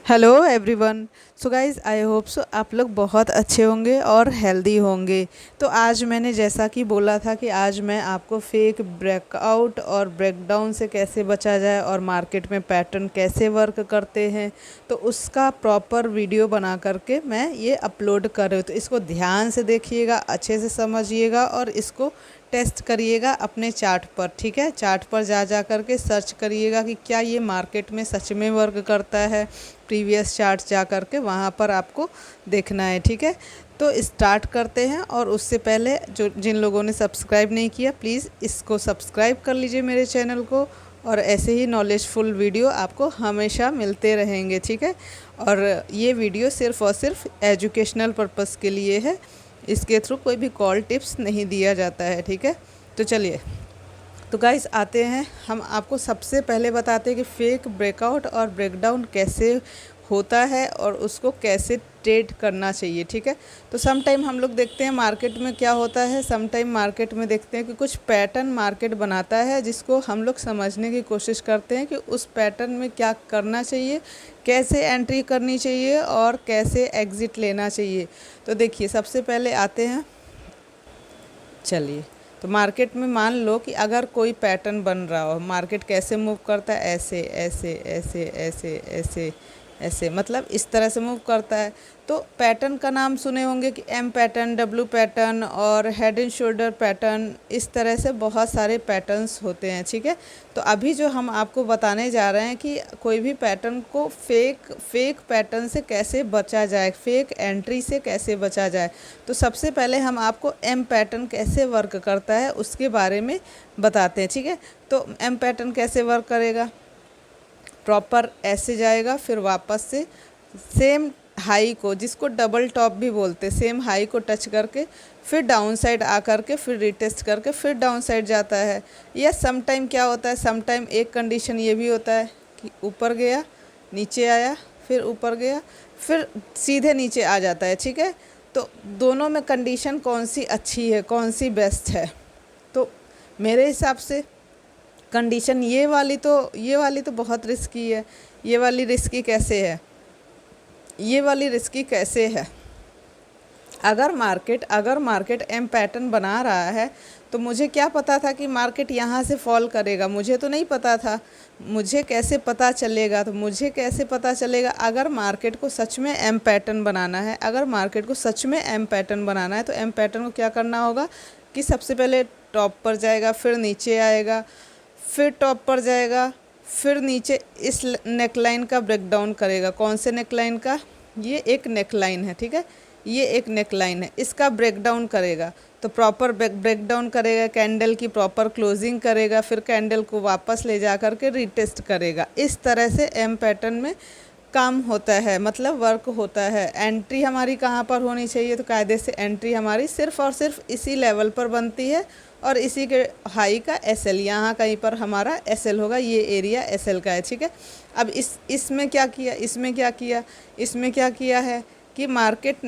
Hello everyone. So guys I hope so आप लोग बहुत अच्छे होंगे और हेल्दी होंगे। तो आज मैंने जैसा कि बोला था कि आज मैं आपको फेक ब्रेकआउट और ब्रेकडाउन से कैसे बचा जाए और मार्केट में पैटर्न कैसे वर्क करते हैं, तो उसका प्रॉपर वीडियो बना करके मैं ये अपलोड कर रही हूँ। तो इसको ध्यान से देखिएगा, अच्छे से समझिएगा और इसको टेस्ट करिएगा अपने चार्ट पर। ठीक है, चार्ट पर जा करके सर्च करिएगा कि क्या ये मार्केट में सच में वर्क करता है। प्रीवियस चार्ट जा करके वहाँ पर आपको देखना है। ठीक है, तो स्टार्ट करते हैं। और उससे पहले जो जिन लोगों ने सब्सक्राइब नहीं किया, प्लीज़ इसको सब्सक्राइब कर लीजिए मेरे चैनल को। और ऐसे ही नॉलेजफुल वीडियो आपको हमेशा मिलते रहेंगे। ठीक है, और ये वीडियो सिर्फ़ और सिर्फ एजुकेशनल पर्पज़ के लिए है। इसके थ्रू कोई भी कॉल टिप्स नहीं दिया जाता है। ठीक है, तो चलिए, तो गाइस आते हैं, हम आपको सबसे पहले बताते हैं कि फ़ेक ब्रेकआउट और ब्रेकडाउन कैसे होता है और उसको कैसे ट्रेड करना चाहिए। ठीक है, तो सम टाइम हम लोग देखते हैं मार्केट में क्या होता है, सम टाइम मार्केट में देखते हैं कि कुछ पैटर्न मार्केट बनाता है, जिसको हम लोग समझने की कोशिश करते हैं कि उस पैटर्न में क्या करना चाहिए, कैसे एंट्री करनी चाहिए और कैसे एग्ज़िट लेना चाहिए। तो देखिए, सबसे पहले आते हैं, चलिए, तो मार्केट में मान लो कि अगर कोई पैटर्न बन रहा हो, मार्केट कैसे मूव करता है, ऐसे ऐसे ऐसे ऐसे ऐसे ऐसे, मतलब इस तरह से मूव करता है। तो पैटर्न का नाम सुने होंगे कि एम पैटर्न, डब्ल्यू पैटर्न और हेड एंड शोल्डर पैटर्न, इस तरह से बहुत सारे पैटर्न्स होते हैं। ठीक है, तो अभी जो हम आपको बताने जा रहे हैं कि कोई भी पैटर्न को फेक पैटर्न से कैसे बचा जाए, फेक एंट्री से कैसे बचा जाए। तो सबसे पहले हम आपको एम पैटर्न कैसे वर्क करता है उसके बारे में बताते हैं। ठीक है, तो एम पैटर्न कैसे वर्क करेगा, प्रॉपर ऐसे जाएगा, फिर वापस से सेम हाई को, जिसको डबल टॉप भी बोलते हैं, सेम हाई को टच करके फिर डाउन साइड आ करके फिर रिटेस्ट करके फिर डाउन साइड जाता है। या सम टाइम क्या होता है, सम टाइम एक कंडीशन ये भी होता है कि ऊपर गया, नीचे आया, फिर ऊपर गया, फिर सीधे नीचे आ जाता है। ठीक है, तो दोनों में कंडीशन कौन सी अच्छी है, कौन सी बेस्ट है? तो मेरे हिसाब से कंडीशन ये वाली तो बहुत रिस्की है। ये वाली रिस्की कैसे है, ये वाली रिस्की कैसे है? अगर मार्केट एम पैटर्न बना रहा है, तो मुझे क्या पता था कि मार्केट यहाँ से फॉल करेगा? मुझे तो नहीं पता था। मुझे कैसे पता चलेगा? तो मुझे कैसे पता चलेगा अगर मार्केट को सच में एम पैटर्न बनाना है? अगर मार्केट को सच में एम पैटर्न बनाना है तो एम पैटर्न को क्या करना होगा कि सबसे पहले टॉप पर जाएगा, फिर नीचे आएगा, फिर टॉप पर जाएगा, फिर नीचे इस नेकलाइन का ब्रेकडाउन करेगा। कौन से नेकलाइन का? ये एक नेकलाइन है। ठीक है, ये एक नेकलाइन है, इसका ब्रेकडाउन करेगा। तो प्रॉपर ब्रेकडाउन करेगा, कैंडल की प्रॉपर क्लोजिंग करेगा, फिर कैंडल को वापस ले जा कर के रीटेस्ट करेगा। इस तरह से एम पैटर्न में काम होता है, मतलब वर्क होता है। एंट्री हमारी कहाँ पर होनी चाहिए? तो कायदे से एंट्री हमारी सिर्फ़ और सिर्फ इसी लेवल पर बनती है और इसी के हाई का एसएल, यहाँ कहीं पर हमारा एसएल होगा, ये एरिया एसएल का है। ठीक है, अब इसमें क्या किया, इसमें क्या किया है कि मार्केट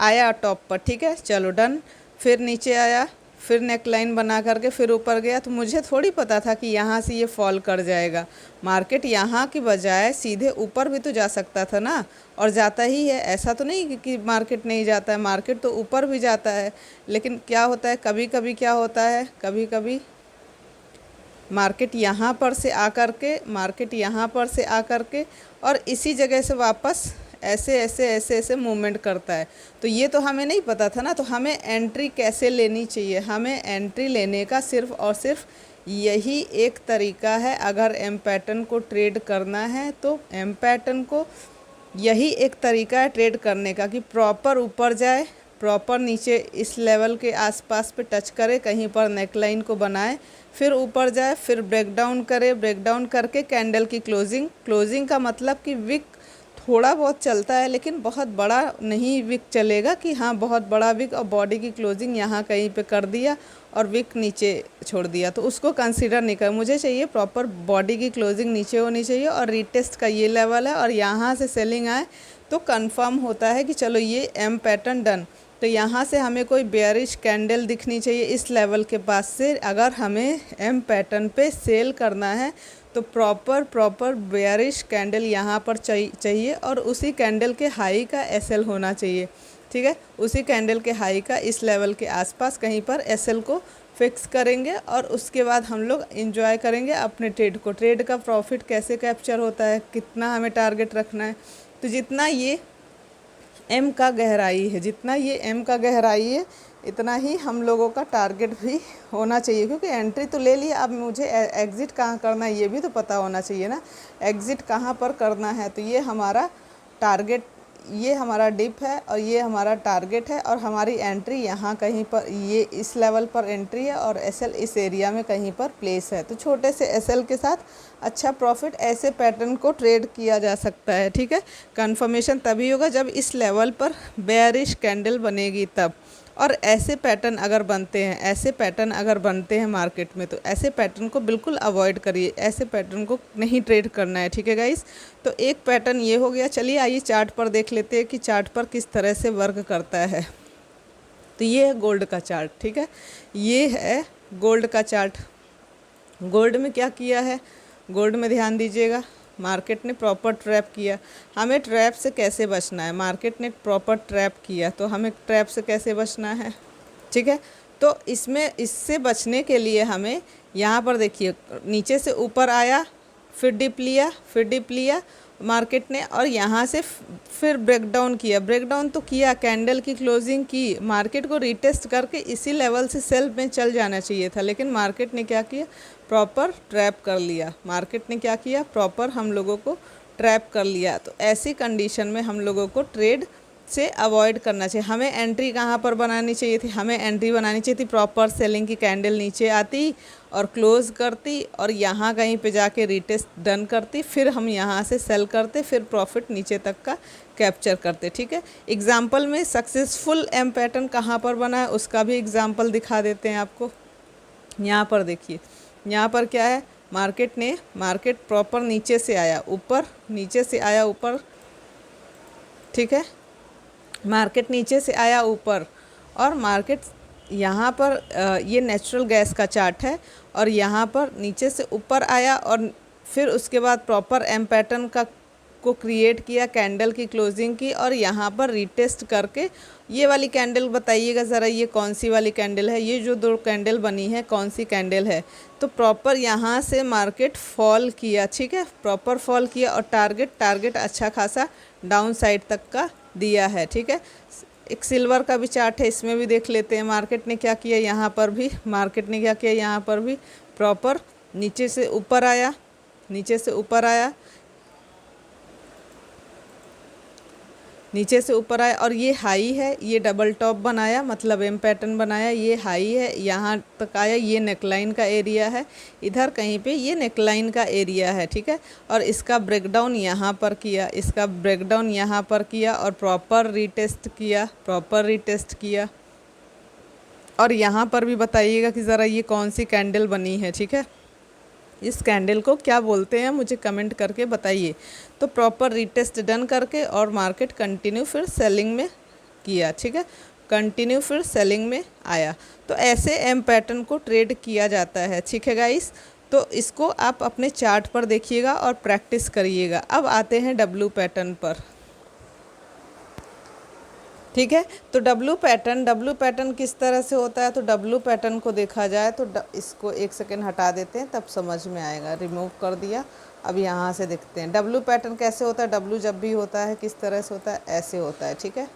आया टॉप पर। ठीक है, चलो डन, फिर नीचे आया, फिर नेकलाइन बना करके फिर ऊपर गया। तो मुझे थोड़ी पता था कि यहाँ से ये फॉल कर जाएगा। मार्केट यहाँ की बजाय सीधे ऊपर भी तो जा सकता था ना, और जाता ही है। ऐसा तो नहीं कि मार्केट नहीं जाता है, मार्केट तो ऊपर भी जाता है। लेकिन क्या होता है, कभी कभी क्या होता है, कभी कभी मार्केट यहाँ पर से आकर के और इसी जगह से वापस ऐसे ऐसे ऐसे ऐसे मूवमेंट करता है। तो ये तो हमें नहीं पता था ना। तो हमें एंट्री कैसे लेनी चाहिए? हमें एंट्री लेने का सिर्फ़ और सिर्फ यही एक तरीका है। अगर एम पैटर्न को ट्रेड करना है तो एम पैटर्न को यही एक तरीका है ट्रेड करने का कि प्रॉपर ऊपर जाए, प्रॉपर नीचे इस लेवल के आसपास पे टच करे, कहीं पर नेकलाइन को बनाए, फिर ऊपर जाए, फिर ब्रेकडाउन करे, ब्रेकडाउन करके कैंडल की क्लोजिंग का मतलब कि विक थोड़ा बहुत चलता है लेकिन बहुत बड़ा नहीं विक चलेगा कि हाँ बहुत बड़ा विक, और बॉडी की क्लोजिंग यहाँ कहीं पे कर दिया और विक नीचे छोड़ दिया, तो उसको कंसीडर नहीं कर। मुझे चाहिए प्रॉपर बॉडी की क्लोजिंग नीचे होनी चाहिए और रीटेस्ट का ये लेवल है और यहाँ से सेलिंग आए तो कंफर्म होता है कि चलो ये एम पैटर्न डन। तो यहाँ से हमें कोई बेयरिश कैंडल दिखनी चाहिए इस लेवल के पास से। अगर हमें एम पैटर्न पे सेल करना है तो प्रॉपर बेयरिश कैंडल यहाँ पर चाहिए और उसी कैंडल के हाई का एसएल होना चाहिए, ठीक है। उसी कैंडल के हाई का इस लेवल के आसपास कहीं पर एसएल को फिक्स करेंगे और उसके बाद हम लोग एंजॉय करेंगे अपने ट्रेड को। ट्रेड का प्रॉफिट कैसे कैप्चर होता है, कितना हमें टारगेट रखना है, तो जितना ये एम का गहराई है, जितना ये एम का गहराई है इतना ही हम लोगों का टारगेट भी होना चाहिए। क्योंकि एंट्री तो ले लिया, अब मुझे एग्ज़िट कहाँ करना है ये भी तो पता होना चाहिए ना, एग्ज़िट कहाँ पर करना है। तो ये हमारा टारगेट, ये हमारा डिप है और ये हमारा टारगेट है और हमारी एंट्री यहाँ कहीं पर, ये इस लेवल पर एंट्री है और एसएल इस एरिया में कहीं पर प्लेस है। तो छोटे से एसएल के साथ अच्छा प्रॉफिट, ऐसे पैटर्न को ट्रेड किया जा सकता है, ठीक है। कंफर्मेशन तभी होगा जब इस लेवल पर बेयरिश कैंडल बनेगी तब। और ऐसे पैटर्न अगर बनते हैं, ऐसे पैटर्न अगर बनते हैं मार्केट में तो ऐसे पैटर्न को बिल्कुल अवॉइड करिए, ऐसे पैटर्न को नहीं ट्रेड करना है, ठीक है गाइस। तो एक पैटर्न ये हो गया। चलिए आइए चार्ट पर देख लेते हैं कि चार्ट पर किस तरह से वर्क करता है। तो ये है गोल्ड का चार्ट, ठीक है, ये है गोल्ड का चार्ट। गोल्ड में क्या किया है, गोल्ड में ध्यान दीजिएगा, मार्केट ने प्रॉपर ट्रैप किया। हमें ट्रैप से कैसे बचना है, मार्केट ने प्रॉपर ट्रैप किया तो हमें ट्रैप से कैसे बचना है, ठीक है। तो इससे बचने के लिए हमें यहाँ पर देखिए, नीचे से ऊपर आया, फिर डिप लिया मार्केट ने और यहाँ से फिर ब्रेकडाउन किया। ब्रेकडाउन तो किया, कैंडल की क्लोजिंग की, मार्केट को रीटेस्ट करके इसी लेवल से सेल में चल जाना चाहिए था, लेकिन मार्केट ने क्या किया, प्रॉपर ट्रैप कर लिया। मार्केट ने क्या किया, प्रॉपर हम लोगों को ट्रैप कर लिया। तो ऐसी कंडीशन में हम लोगों को ट्रेड से अवॉइड करना चाहिए। हमें एंट्री कहाँ पर बनानी चाहिए थी, हमें एंट्री बनानी चाहिए थी प्रॉपर सेलिंग की कैंडल नीचे आती और क्लोज़ करती और यहाँ कहीं पे जाके रीटेस्ट डन करती, फिर हम यहाँ से सेल करते, फिर प्रॉफिट नीचे तक का कैप्चर करते, ठीक है। एग्जाम्पल में सक्सेसफुल एम पैटर्न कहाँ पर बना है उसका भी एग्जाम्पल दिखा देते हैं आपको। यहाँ पर देखिए, यहाँ पर क्या है, मार्केट प्रॉपर नीचे से आया ऊपर, नीचे से आया ऊपर, ठीक है। मार्केट नीचे से आया ऊपर और मार्केट यहाँ पर ये नेचुरल गैस का चार्ट है और यहाँ पर नीचे से ऊपर आया और फिर उसके बाद प्रॉपर एम पैटर्न को क्रिएट किया, कैंडल की क्लोजिंग की और यहाँ पर रीटेस्ट करके ये वाली कैंडल बताइएगा ज़रा, ये कौन सी वाली कैंडल है, ये जो दो कैंडल बनी है कौन सी कैंडल है। तो प्रॉपर यहाँ से मार्केट फॉल किया, ठीक है, प्रॉपर फॉल किया और टारगेट अच्छा खासा डाउन साइड तक का दिया है, ठीक है। एक सिल्वर का भी चार्ट है, इसमें भी देख लेते हैं मार्केट ने क्या किया। यहाँ पर भी मार्केट ने क्या किया, यहाँ पर भी प्रॉपर नीचे से ऊपर आया, नीचे से ऊपर आया और ये हाई है, ये डबल टॉप बनाया, मतलब एम पैटर्न बनाया, ये हाई है, यहाँ तक आया, ये नेकलाइन का एरिया है, इधर कहीं पे ये नेकलाइन का एरिया है, ठीक है। और इसका ब्रेकडाउन यहाँ पर किया, इसका ब्रेकडाउन यहाँ पर किया और प्रॉपर रीटेस्ट किया और यहाँ पर भी बताइएगा कि ज़रा ये कौन सी कैंडल बनी है, ठीक है। इस कैंडल को क्या बोलते हैं मुझे कमेंट करके बताइए। तो प्रॉपर रीटेस्ट डन करके और मार्केट कंटिन्यू फिर सेलिंग में किया, ठीक है, कंटिन्यू फिर सेलिंग में आया। तो ऐसे एम पैटर्न को ट्रेड किया जाता है, ठीक है गाइस। तो इसको आप अपने चार्ट पर देखिएगा और प्रैक्टिस करिएगा। अब आते हैं डब्लू पैटर्न पर, ठीक है। तो डब्लू पैटर्न किस तरह से होता है, तो डब्लू पैटर्न को देखा जाए तो इसको एक सेकेंड हटा देते हैं तब समझ में आएगा। रिमूव कर दिया, अब यहाँ से देखते हैं डब्लू पैटर्न कैसे होता है। डब्लू जब भी होता है किस तरह से होता है, ऐसे होता है, ठीक है,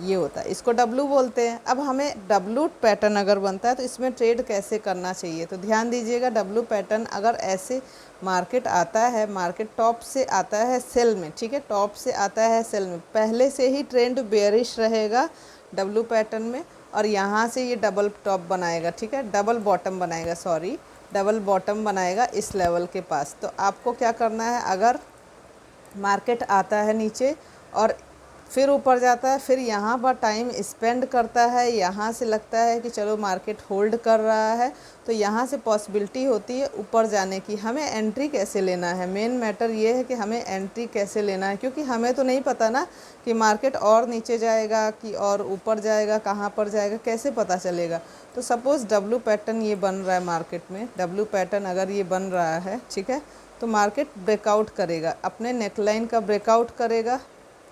ये होता है, इसको डब्लू बोलते हैं। अब हमें डब्लू पैटर्न अगर बनता है तो इसमें ट्रेड कैसे करना चाहिए, तो ध्यान दीजिएगा। डब्लू पैटर्न अगर ऐसे मार्केट आता है, मार्केट टॉप से आता है सेल में, ठीक है, टॉप से आता है सेल में, पहले से ही ट्रेंड बेयरिश रहेगा डब्लू पैटर्न में और यहाँ से ये डबल टॉप बनाएगा, ठीक है, डबल बॉटम बनाएगा इस लेवल के पास। तो आपको क्या करना है, अगर मार्केट आता है नीचे और फिर ऊपर जाता है, फिर यहाँ पर टाइम स्पेंड करता है, यहाँ से लगता है कि चलो मार्केट होल्ड कर रहा है, तो यहाँ से पॉसिबिलिटी होती है ऊपर जाने की। हमें एंट्री कैसे लेना है, मेन मैटर ये है कि हमें एंट्री कैसे लेना है, क्योंकि हमें तो नहीं पता ना कि मार्केट और नीचे जाएगा कि और ऊपर जाएगा, कहाँ पर जाएगा, कैसे पता चलेगा। तो सपोज़ डब्लू पैटर्न ये बन रहा है मार्केट में, डब्लू पैटर्न अगर ये बन रहा है, ठीक है, तो मार्केट ब्रेकआउट करेगा, अपने नेकलाइन का ब्रेकआउट करेगा,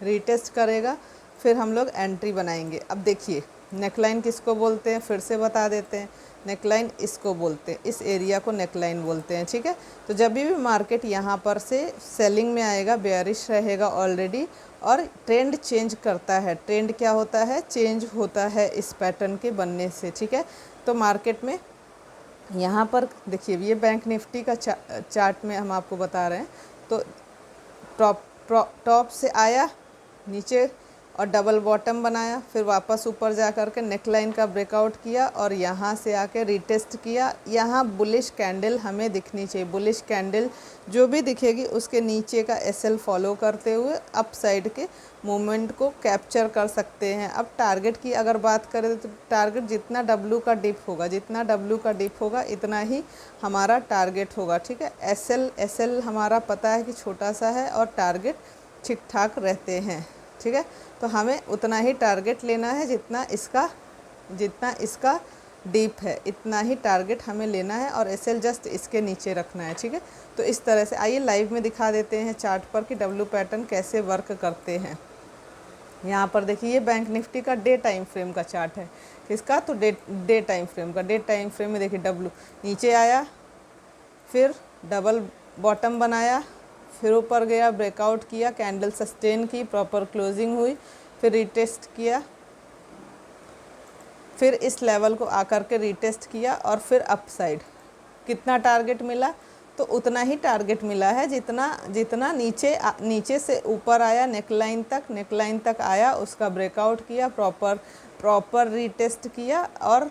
रीटेस्ट करेगा, फिर हम लोग एंट्री बनाएंगे। अब देखिए नेकलाइन किसको बोलते हैं, फिर से बता देते हैं, नेकलाइन इसको बोलते हैं, इस एरिया को नेकलाइन बोलते हैं, ठीक है। तो जब भी मार्केट यहाँ पर से सेलिंग में आएगा, बेयरिश रहेगा ऑलरेडी, और ट्रेंड चेंज करता है, ट्रेंड क्या होता है, चेंज होता है इस पैटर्न के बनने से, ठीक है। तो मार्केट में यहाँ पर देखिए, ये बैंक निफ्टी का चार्ट में हम आपको बता रहे हैं। तो टॉप से आया नीचे और डबल बॉटम बनाया, फिर वापस ऊपर जा कर के नेकलाइन का ब्रेकआउट किया और यहाँ से आके रिटेस्ट किया। यहाँ बुलिश कैंडल हमें दिखनी चाहिए, बुलिश कैंडल जो भी दिखेगी उसके नीचे का एसएल फॉलो करते हुए अप साइड के मूवमेंट को कैप्चर कर सकते हैं। अब टारगेट की अगर बात करें तो टारगेट जितना डब्लू का डिप होगा, जितना डब्लू का डिप होगा इतना ही हमारा टारगेट होगा, ठीक है। एसएल हमारा पता है कि छोटा सा है और टारगेट ठीक ठाक रहते हैं, ठीक है। तो हमें उतना ही टारगेट लेना है जितना इसका डीप है, इतना ही टारगेट हमें लेना है और एसएल जस्ट इसके नीचे रखना है, ठीक है। तो इस तरह से आइए लाइव में दिखा देते हैं चार्ट पर कि डब्लू पैटर्न कैसे वर्क करते हैं। यहाँ पर देखिए, ये बैंक निफ्टी का डे टाइम फ्रेम का चार्ट है, किसका, तो डे टाइम फ्रेम का। डे टाइम फ्रेम में देखिए डब्लू नीचे आया, फिर डबल बॉटम बनाया, फिर ऊपर गया, ब्रेकआउट किया, कैंडल सस्टेन की, प्रॉपर क्लोजिंग हुई, फिर रिटेस्ट किया, फिर इस लेवल को आकर के रिटेस्ट किया और फिर अप साइड। कितना टारगेट मिला, तो उतना ही टारगेट मिला है जितना नीचे से ऊपर आया नेकलाइन तक आया, उसका ब्रेकआउट किया, प्रॉपर रिटेस्ट किया और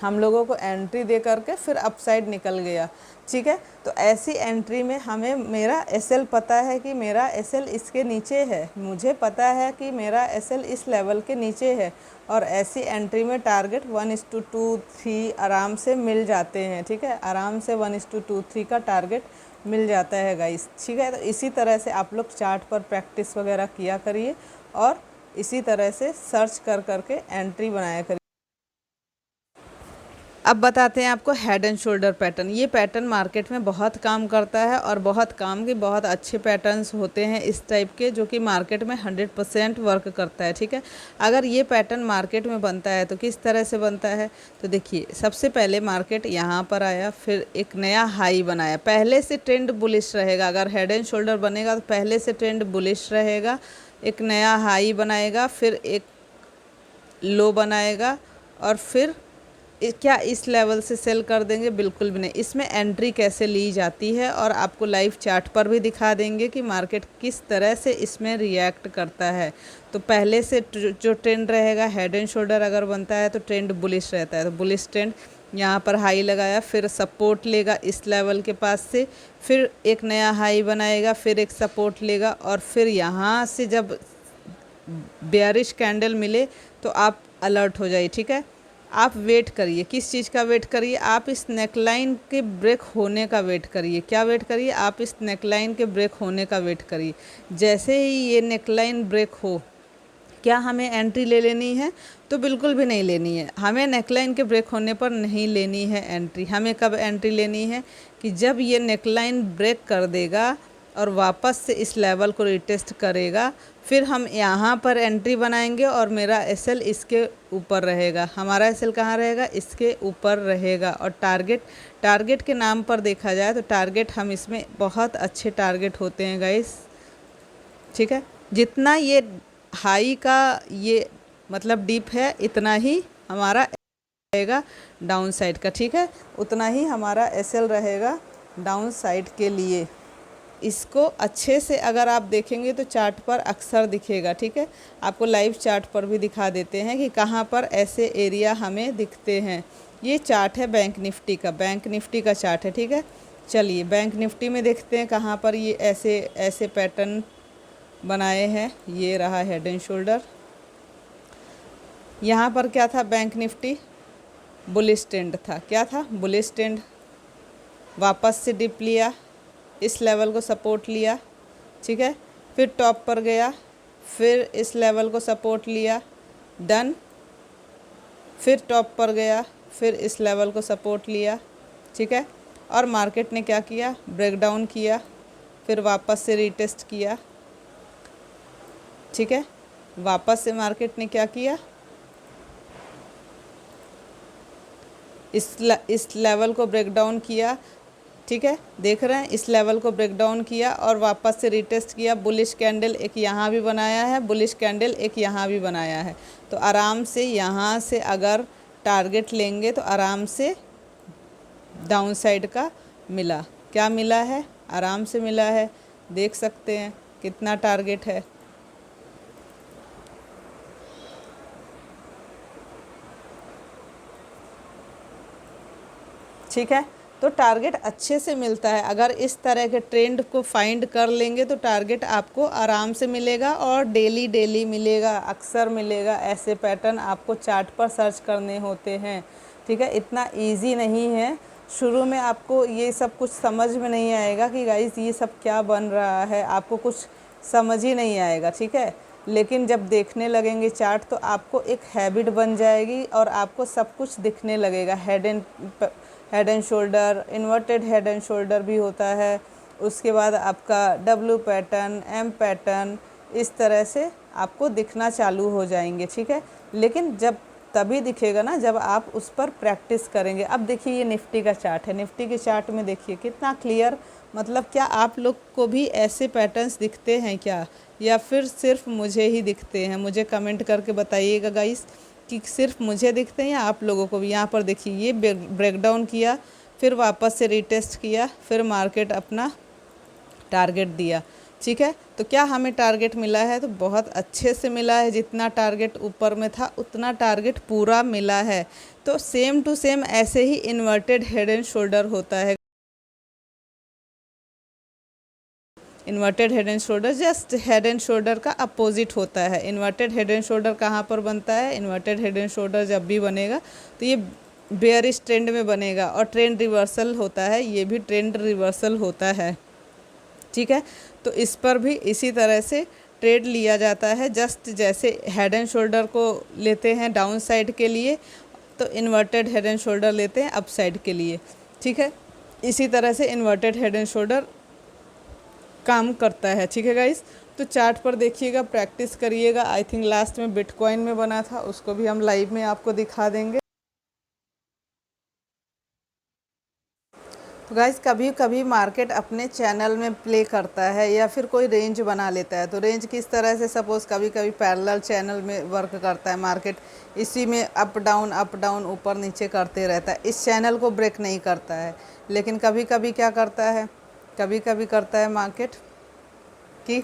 हम लोगों को एंट्री दे करके फिर अपसाइड निकल गया, ठीक है। तो ऐसी एंट्री में हमें मेरा एसएल पता है कि मेरा एसएल इसके नीचे है, मुझे पता है कि मेरा एसएल इस लेवल के नीचे है, और ऐसी एंट्री में टारगेट 1:2 3 आराम से मिल जाते हैं, ठीक है। आराम से 1:2 3 का टारगेट मिल जाता है गाइस, ठीक है। तो इसी तरह से आप लोग चार्ट पर प्रैक्टिस वगैरह किया करिए और इसी तरह से सर्च कर करके एंट्री बनाया करिए। अब बताते हैं आपको हेड एंड शोल्डर पैटर्न। ये पैटर्न मार्केट में बहुत काम करता है और बहुत अच्छे पैटर्न्स होते हैं इस टाइप के, जो कि मार्केट में 100% वर्क करता है, ठीक है। अगर ये पैटर्न मार्केट में बनता है तो किस तरह से बनता है, तो देखिए सबसे पहले मार्केट यहाँ पर आया, फिर एक नया हाई बनाया, पहले से ट्रेंड बुलिश रहेगा। अगर हेड एंड शोल्डर बनेगा तो पहले से ट्रेंड बुलिश रहेगा, एक नया हाई बनाएगा, फिर एक लो बनाएगा और फिर क्या इस लेवल से सेल कर देंगे, बिल्कुल भी नहीं। इसमें एंट्री कैसे ली जाती है और आपको लाइव चार्ट पर भी दिखा देंगे कि मार्केट किस तरह से इसमें रिएक्ट करता है। तो पहले से जो ट्रेंड रहेगा, हेड एंड शोल्डर अगर बनता है तो ट्रेंड बुलिश रहता है, तो बुलिश ट्रेंड यहाँ पर हाई लगाया, फिर सपोर्ट लेगा इस लेवल के पास से, फिर एक नया हाई बनाएगा, फिर एक सपोर्ट लेगा और फिर यहाँ से जब बेयरिश कैंडल मिले तो आप अलर्ट हो जाइए, ठीक है। आप वेट करिए, किस चीज़ का वेट करिए, आप इस नेकलाइन के ब्रेक होने का वेट करिए। क्या वेट करिए, आप इस नेकलाइन के ब्रेक होने का वेट करिए। जैसे ही ये नेकलाइन ब्रेक हो, क्या हमें एंट्री ले लेनी है, तो बिल्कुल भी नहीं लेनी है। हमें नेकलाइन के ब्रेक होने पर नहीं लेनी है एंट्री। हमें कब एंट्री लेनी है, कि जब ये नेकलाइन ब्रेक कर देगा और वापस से इस लेवल को रिटेस्ट करेगा, फिर हम यहाँ पर एंट्री बनाएंगे और मेरा एसएल इसके ऊपर रहेगा। हमारा एसएल कहाँ रहेगा, इसके ऊपर रहेगा। और टारगेट के नाम पर देखा जाए तो टारगेट हम इसमें बहुत अच्छे टारगेट होते हैं गाइस, ठीक है। जितना ये हाई का ये मतलब डीप है, इतना ही हमारा रहेगा डाउन साइड का, ठीक है। उतना ही हमारा एसएल रहेगा डाउन साइड के लिए। इसको अच्छे से अगर आप देखेंगे तो चार्ट पर अक्सर दिखेगा, ठीक है। आपको लाइव चार्ट पर भी दिखा देते हैं कि कहाँ पर ऐसे एरिया हमें दिखते हैं। ये चार्ट है बैंक निफ्टी का चार्ट है, ठीक है। चलिए बैंक निफ्टी में देखते हैं कहाँ पर ये ऐसे पैटर्न बनाए हैं। ये रहा हेड एंड शोल्डर। यहाँ पर क्या था, बैंक निफ्टी बुलिश ट्रेंड था। क्या था, बुलिश ट्रेंड। वापस से डिप लिया, इस लेवल को सपोर्ट लिया, ठीक है, फिर टॉप पर गया, फिर इस लेवल को सपोर्ट लिया, डन, फिर टॉप पर गया, फिर इस लेवल को सपोर्ट लिया, ठीक है, और मार्केट ने क्या किया, ब्रेकडाउन किया, फिर वापस से रीटेस्ट किया, ठीक है, वापस से मार्केट ने क्या किया, इस लेवल को ब्रेकडाउन किया, ठीक है, देख रहे हैं, इस लेवल को ब्रेकडाउन किया और वापस से रीटेस्ट किया। बुलिश कैंडल एक यहाँ भी बनाया है, बुलिश कैंडल एक यहाँ भी बनाया है। तो आराम से यहाँ से अगर टारगेट लेंगे तो आराम से डाउन साइड का मिला। क्या मिला है, आराम से मिला है। देख सकते हैं कितना टारगेट है। ठीक है, तो टारगेट अच्छे से मिलता है। अगर इस तरह के ट्रेंड को फाइंड कर लेंगे तो टारगेट आपको आराम से मिलेगा और डेली डेली मिलेगा, अक्सर मिलेगा। ऐसे पैटर्न आपको चार्ट पर सर्च करने होते हैं, ठीक है, इतना इजी नहीं है। शुरू में आपको ये सब कुछ समझ में नहीं आएगा कि गाइस ये सब क्या बन रहा है, आपको कुछ समझ ही नहीं आएगा, ठीक है। लेकिन जब देखने लगेंगे चार्ट तो आपको एक हैबिट बन जाएगी और आपको सब कुछ दिखने लगेगा। Head and shoulder, inverted head and shoulder भी होता है। उसके बाद आपका डब्ल्यू पैटर्न, एम पैटर्न, इस तरह से आपको दिखना चालू हो जाएंगे, ठीक है। लेकिन जब तभी दिखेगा ना जब आप उस पर प्रैक्टिस करेंगे। अब देखिए ये निफ्टी का चार्ट है, निफ्टी के चार्ट में देखिए कितना क्लियर, मतलब क्या आप लोग को भी ऐसे पैटर्न्स दिखते हैं क्या, या फिर सिर्फ मुझे ही दिखते हैं? मुझे कमेंट करके बताइएगा गाइस कि सिर्फ मुझे दिखते हैं या आप लोगों को भी। यहाँ पर देखिए ये ब्रेकडाउन किया, फिर वापस से रीटेस्ट किया, फिर मार्केट अपना टारगेट दिया, ठीक है। तो क्या हमें टारगेट मिला है? तो बहुत अच्छे से मिला है। जितना टारगेट ऊपर में था उतना टारगेट पूरा मिला है। तो सेम टू सेम ऐसे ही इन्वर्टेड हेड एंड शोल्डर होता है। Inverted head and shoulder just head and shoulder का अपोजिट होता है। इन्वर्टेड हेड एंड शोल्डर कहाँ पर बनता है? इन्वर्टेड हेड एंड शोल्डर जब भी बनेगा तो ये बेयरिश ट्रेंड में बनेगा और ट्रेंड रिवर्सल होता है, ये भी ट्रेंड रिवर्सल होता है, ठीक है। तो इस पर भी इसी तरह से ट्रेड लिया जाता है। जस्ट जैसे हेड एंड शोल्डर को लेते हैं डाउन साइड के लिए तो इन्वर्टेड हेड एंड शोल्डर लेते हैं अप साइड के लिए, ठीक है। इसी तरह से इन्वर्टेड हेड एंड शोल्डर काम करता है, ठीक है गाइस। तो चार्ट पर देखिएगा, प्रैक्टिस करिएगा। आई थिंक लास्ट में बिटकॉइन में बना था, उसको भी हम लाइव में आपको दिखा देंगे। तो गाइस कभी कभी मार्केट अपने चैनल में प्ले करता है या फिर कोई रेंज बना लेता है। तो रेंज किस तरह से, सपोज़ कभी कभी पैरेलल चैनल में वर्क करता है मार्केट, इसी में अप डाउन ऊपर नीचे करते रहता है, इस चैनल को ब्रेक नहीं करता है। लेकिन कभी कभी क्या करता है, कभी कभी करता है मार्केट कि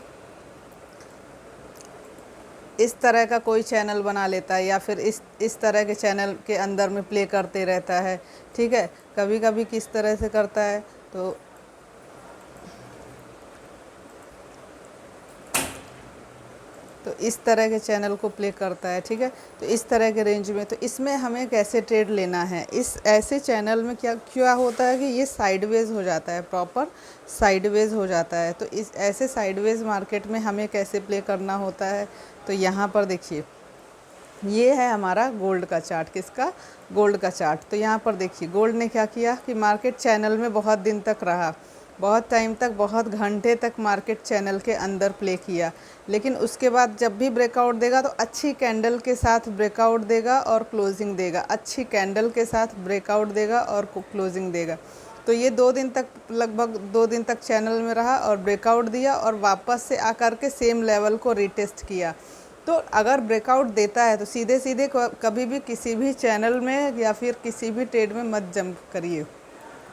इस तरह का कोई चैनल बना लेता है या फिर इस तरह के चैनल के अंदर में प्ले करते रहता है, ठीक है। कभी कभी किस तरह से करता है, तो इस तरह के चैनल को प्ले करता है, ठीक है। तो इस तरह के रेंज में, तो इसमें हमें कैसे ट्रेड लेना है? इस ऐसे चैनल में क्या होता है कि ये साइडवेज हो जाता है, प्रॉपर साइडवेज हो जाता है। तो इस ऐसे साइडवेज मार्केट में हमें कैसे प्ले करना होता है? तो यहाँ पर देखिए ये है हमारा गोल्ड का चार्ट। किसका? गोल्ड का चार्ट। तो यहाँ पर देखिए गोल्ड ने क्या किया कि मार्केट चैनल में बहुत दिन तक रहा, बहुत टाइम तक, बहुत घंटे तक मार्केट चैनल के अंदर प्ले किया। लेकिन उसके बाद जब भी ब्रेकआउट देगा तो अच्छी कैंडल के साथ ब्रेकआउट देगा और क्लोजिंग देगा, अच्छी कैंडल के साथ ब्रेकआउट देगा और क्लोजिंग देगा। तो ये 2 दिन तक, लगभग 2 दिन तक चैनल में रहा और ब्रेकआउट दिया और वापस से आकर के सेम लेवल को रीटेस्ट किया। तो अगर ब्रेकआउट देता है तो सीधे सीधे कभी भी किसी भी चैनल में या फिर किसी भी ट्रेड में मत जंप करिए।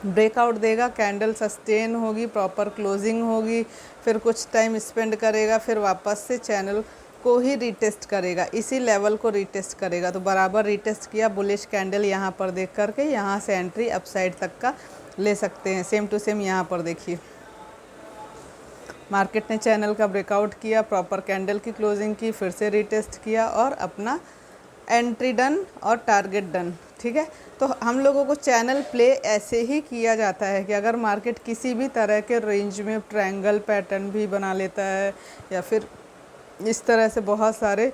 ब्रेकआउट देगा, कैंडल सस्टेन होगी, प्रॉपर क्लोजिंग होगी, फिर कुछ टाइम स्पेंड करेगा, फिर वापस से चैनल को ही रीटेस्ट करेगा, इसी लेवल को रीटेस्ट करेगा। तो बराबर रीटेस्ट किया, बुलिश कैंडल यहाँ पर देख करके यहाँ से एंट्री अपसाइड तक का ले सकते हैं। सेम टू सेम यहाँ पर देखिए मार्केट ने चैनल का ब्रेकआउट किया, प्रॉपर कैंडल की क्लोजिंग की, फिर से रीटेस्ट किया और अपना एंट्री डन और टारगेट डन। ठीक है, तो हम लोगों को चैनल प्ले ऐसे ही किया जाता है कि अगर मार्केट किसी भी तरह के रेंज में ट्रायंगल पैटर्न भी बना लेता है या फिर इस तरह से बहुत सारे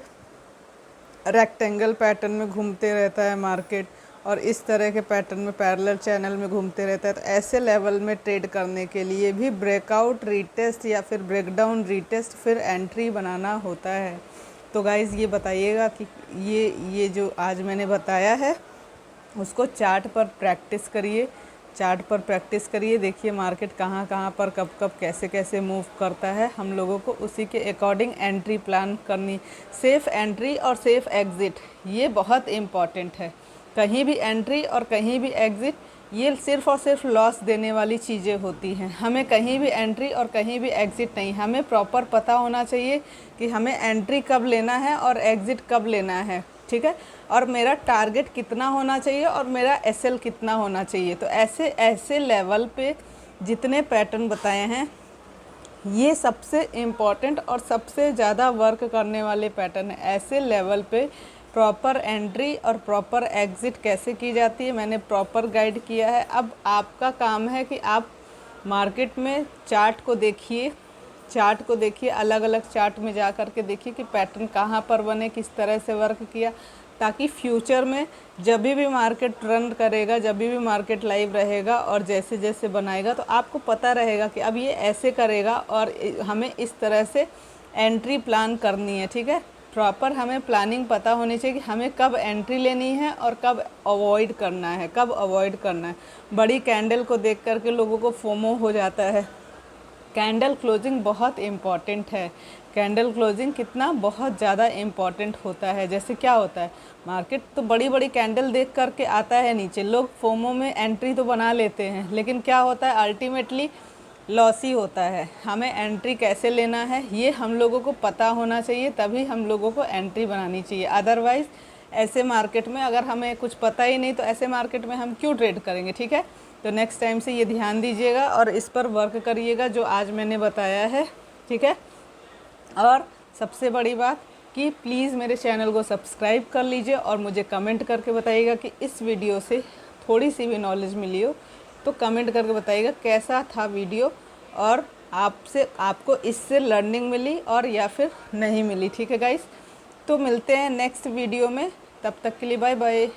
रेक्टेंगल पैटर्न में घूमते रहता है मार्केट और इस तरह के पैटर्न में पैरेलल चैनल में घूमते रहता है, तो ऐसे लेवल में ट्रेड करने के लिए भी ब्रेकआउट रीटेस्ट या फिर ब्रेकडाउन रीटेस्ट फिर एंट्री बनाना होता है। तो गाइज़ ये बताइएगा कि ये जो आज मैंने बताया है उसको चार्ट पर प्रैक्टिस करिए, चार्ट पर प्रैक्टिस करिए। देखिए मार्केट कहाँ कहाँ पर कब कब कैसे कैसे मूव करता है, हम लोगों को उसी के अकॉर्डिंग एंट्री प्लान करनी। सेफ़ एंट्री और सेफ़ एग्ज़िट ये बहुत इम्पॉर्टेंट है। कहीं भी एंट्री और कहीं भी एग्ज़िट ये सिर्फ़ और सिर्फ लॉस देने वाली चीज़ें होती हैं। हमें कहीं भी एंट्री और कहीं भी एग्ज़िट नहीं, हमें प्रॉपर पता होना चाहिए कि हमें एंट्री कब लेना है और एग्ज़िट कब लेना है। ठीक है, और मेरा टारगेट कितना होना चाहिए और मेरा एसएल कितना होना चाहिए। तो ऐसे ऐसे लेवल पे जितने पैटर्न बताए हैं ये सबसे इम्पॉर्टेंट और सबसे ज़्यादा वर्क करने वाले पैटर्न है। ऐसे लेवल पे प्रॉपर एंट्री और प्रॉपर एग्ज़िट कैसे की जाती है मैंने प्रॉपर गाइड किया है। अब आपका काम है कि आप मार्केट में चार्ट को देखिए, चार्ट को देखिए, अलग अलग चार्ट में जा कर के देखिए कि पैटर्न कहाँ पर बने, किस तरह से वर्क किया, ताकि फ्यूचर में जब भी मार्केट रन करेगा, जब भी मार्केट लाइव रहेगा और जैसे जैसे बनाएगा तो आपको पता रहेगा कि अब ये ऐसे करेगा और हमें इस तरह से एंट्री प्लान करनी है। ठीक है, प्रॉपर हमें प्लानिंग पता होनी चाहिए कि हमें कब एंट्री लेनी है और कब अवॉइड करना है, कब अवॉइड करना है। बड़ी कैंडल को देख करके लोगों को फोमो हो जाता है। कैंडल क्लोजिंग बहुत इम्पॉर्टेंट है। कैंडल क्लोजिंग कितना बहुत ज़्यादा इम्पॉर्टेंट होता है। जैसे क्या होता है, मार्केट तो बड़ी बड़ी कैंडल देख करके आता है नीचे, लोग फोमो में एंट्री तो बना लेते हैं, लेकिन क्या होता है अल्टीमेटली लॉस ही होता है। हमें एंट्री कैसे लेना है ये हम लोगों को पता होना चाहिए, तभी हम लोगों को एंट्री बनानी चाहिए। अदरवाइज़ ऐसे मार्केट में अगर हमें कुछ पता ही नहीं तो ऐसे मार्केट में हम क्यों ट्रेड करेंगे। ठीक है, तो नेक्स्ट टाइम से ये ध्यान दीजिएगा और इस पर वर्क करिएगा जो आज मैंने बताया है। ठीक है, और सबसे बड़ी बात कि प्लीज़ मेरे चैनल को सब्सक्राइब कर लीजिए और मुझे कमेंट करके बताइएगा कि इस वीडियो से थोड़ी सी भी नॉलेज मिली हो तो कमेंट करके बताइएगा कैसा था वीडियो और आपको इससे लर्निंग मिली और या फिर नहीं मिली। ठीक है गाइस, तो मिलते हैं नेक्स्ट वीडियो में, तब तक के लिए बाय बाय।